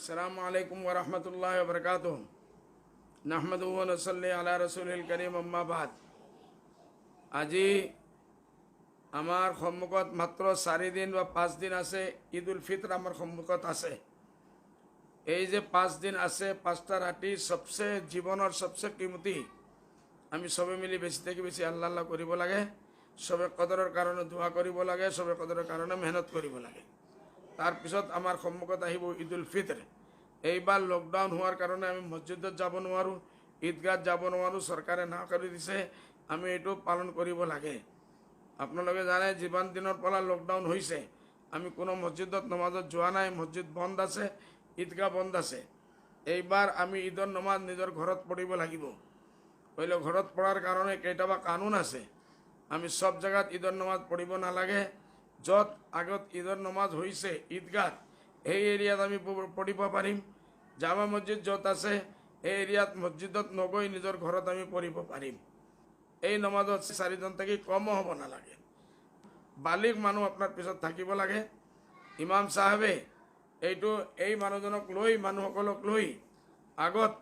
अस्सलामु अलैकुम व रहमतुल्लाहि व बरकातुहू नहमदुहु व नसल्ली अला रसूलिल करीम अम्मा बाद। আজি আমার সম্মুখত মাত্র 4 দিন বা 5 দিন আছে ঈদ উল ফিতর আমার সম্মুখত আছে। এই যে 5 দিন আছে, 5টা রাতি সবচেয়ে জীবনের সবচেয়ে কিমতি। আমি সবে মিলি বেশি থেকে বেশি আল্লাহ আল্লাহ করিব লাগে, সবে কদরের কারণে দোয়া করিব লাগে, সবে কদরের কারণে মেহনত করিব লাগে। তাৰপিছত আমাৰ সম্মুখত আহিব ঈদ উল ফিতৰ। এইবাৰ লকডাউন হওয়াৰ কাৰণে আমি মসজিদত যাব নোৱাৰোঁ, ঈদগাহ যাব নোৱাৰোঁ, সৰকাৰে না কৰে দিছে। আমি এইটো পালন কৰিব লাগে। আপোনালোকে জানে যিমান দিনৰ পৰা লকডাউন হৈছে আমি কোনো মসজিদত নমাজত যোৱা নাই, মসজিদ বন্ধ আছে, ঈদগাহ বন্ধ আছে। এইবাৰ আমি ঈদৰ নমাজ নিজৰ ঘৰত পঢ়িব লাগিব। হইলে ঘৰত পঢ়াৰ কাৰণে কেইটাবা কানুন আছে। আমি সব জায়গাত ঈদৰ নমাজ পঢ়িব নালাগে। য'ত আগত ঈদৰ নমাজ হৈছে ঈদগাহ এই এৰিয়াত আমি পঢ়িব পাৰিম। জামা মসজিদ য'ত আছে এই এৰিয়াত মসজিদত নগৈ নিজৰ ঘৰত আমি পঢ়িব পাৰিম। এই নমাজত 4 জন থেকে কমও হ'ব নালাগে। বালিক মানুহ আপনার পিছত থাকিব লাগে। ইমাম সাহেবে এইটো এই মানুহজনক লৈ মানুহসকলক লৈ আগত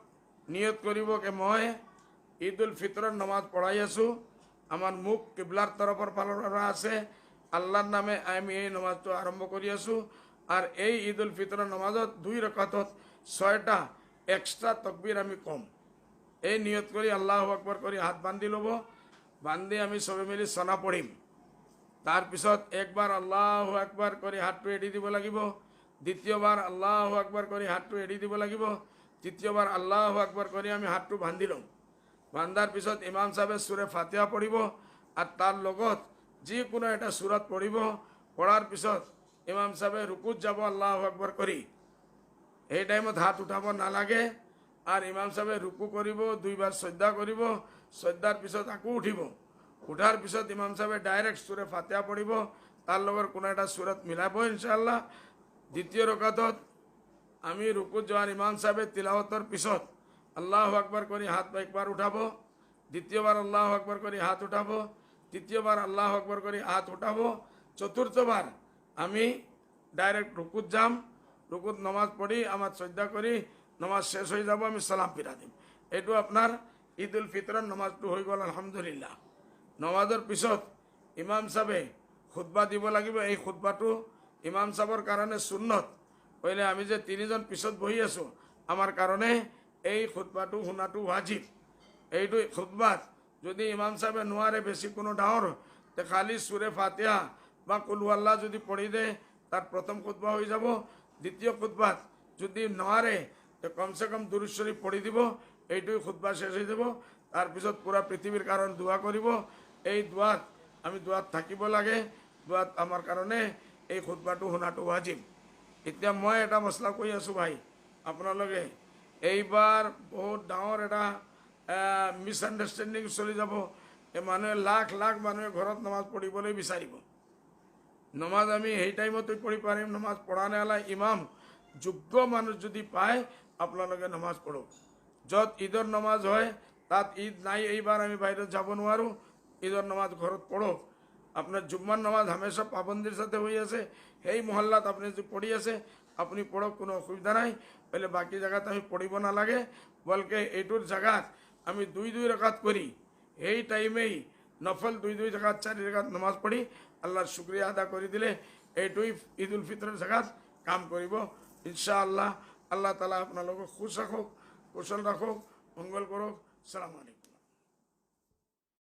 নিয়ত কৰিব যে মই ঈদ উল ফিতৰৰ নমাজ পঢ়াই আছোঁ, আমাৰ মুখ কিবলাৰ তৰফৰ ফালৰ আছে, আল্লাহৰ নামে আমি এই নমাজটো আৰম্ভ কৰি আছোঁ। আৰ এই ঈদ উল ফিতৰৰ নমাজত 2 ৰাকাতত 6টা এক্সট্ৰা তকবীৰ আমি কম। এই নিয়ত কৰি আল্লাহু আকবাৰ কৰি হাত বান্ধি ল'ব। বান্ধি আমি সবে মিলি সনা পঢ়িম। তাৰপিছত একবাৰ আল্লাহু আকবাৰ কৰি হাতটো এৰি দিব লাগিব, দ্বিতীয়বাৰ আল্লাহু আকবাৰ কৰি হাতটো এৰি দিব লাগিব, তৃতীয়বাৰ আল্লাহু আকবাৰ কৰি আমি হাতটো বান্ধি ল'ম। বান্ধাৰ পিছত ইমাম সাহেবে সূৰা ফাতিহা পঢ়িব আৰ তাৰ লগত যিকোনো এটা সূৰাত পঢ়িব। পঢ়াৰ পিছত ইমাম সাহেবে ৰুকুত যাব আল্লাহু আকবাৰ কৰি। এই টাইমত হাত উঠাব নালাগে। আৰ ইমাম সাহেবে ৰুকু কৰিব, 2বাৰ সজ্জা কৰিব, সজ্জাৰ পিছত আকৌ উঠিব। উঠাৰ পিছত ইমাম সাহেবে ডাইৰেক্ট সূৰা ফাতিহা পঢ়িব, তাৰ লগৰ কোনো এটা সূরাত মিলাব ইনশাআল্লাহ। দ্বিতীয় রকাতত আমি রুকুত যাওয়ার ইমাম সাহেবে তিলাওয়াতের পিছত আল্লাহু আকবার করে হাত একবার উঠাব, দ্বিতীয়বার আল্লাহু আকবার করে হাত উঠাব, তৃতীয়বার আল্লাহু আকবার করে হাত উঠাব, চতুর্থবার আমি ডাইরেক্ট রুকুত যাম। রুকুত নমাজ পড়ি আমার সজ্জা করি, নমাজ শেষ হয়ে যাব, আমি সালাম ফিরা দিম। এইটো আপনার ঈদ উল ফিতরের নমাজটো হয়ে গেল আলহামদুলিল্লাহ। নমাজের পিছত ইমাম সাহেবে খুতবা দিব লাগিব। এই খুতবাটো ইমাম সাহেবের কারণে সুন্নত। হইলে আমি যে 3 জন পিছত বহি আছো আমার কারণে এই খুতবাটো শুনাটো ওয়াজিব। এইটো খুতবাত যদি ইমাম সাহেবে নোৱাৰে বেশি কোনো ডাঙর তে খালি সূরা ফাতিহা বা কুল হুয়াল্লাহ যদি পড়ি দে তার প্রথম খুতবা হয়ে যাব। দ্বিতীয় খুতবাত যদি নোৱাৰে তে কমসে কম দুৰূদ শৰীফ পড়ি দিব, এইটুই খুতবা শেষ হয়ে যাব। তাৰপিছত পুরা পৃথিবীর কারণ দোয়া করিব। এই দোয়াত আমি দোয়াত থাকিব লাগে। দোয়াত আমার কারণে এই খুতবাটো শুনাটো ওয়াজিব। এতিয়া মই এটা মছলা কৈ আছোঁ ভাই, আপোনালোকে এইবাৰ বহুত ডাঙৰ এটা মিছআণ্ডাৰষ্টেণ্ডিং চলি যাব। এই মানুহে লাখ লাখ মানুহে ঘৰত নমাজ পঢ়িবলৈ বিচাৰিব। নমাজ আমি সেই টাইমতে পঢ়ি পাৰিম। নমাজ পঢ়া নেলা ইমাম যোগ্য মানুষ যদি পায় আপোনালোকে নমাজ পঢ়ক। য'ত ঈদৰ নমাজ হয় তাত ঈদ নাই, এইবাৰ আমি বাইৰে যাব নোৱাৰোঁ, ঈদৰ নমাজ ঘৰত পঢ়ক। আপনার জুম্মার নমাজ হামেশা পাবন্দির সাথে হয়ে আছে, সেই মহল্লাত আপনি যদি পড়ি আছে আপনি পড়ক, কোনো অসুবিধা নাই। বলে বাকি জায়গাত আমি পড়িব নালাগে, বলকে এইটোর জায়গাত আমি 2 রাকাত করি। এই টাইমেই নফল 2 রাকাত 4 রাকাত নমাজ পড়ি আল্লাহর শুক্রিয়া আদা করে দিলে এইটুই ঈদ উল ফিতরের জায়গাত কাম করিব ইনশাআল্লাহ। আল্লাহ তালা আপনার খুশ রাখুক, কুশল রাখুক, মঙ্গল করুক। সালাম আলাইকুম।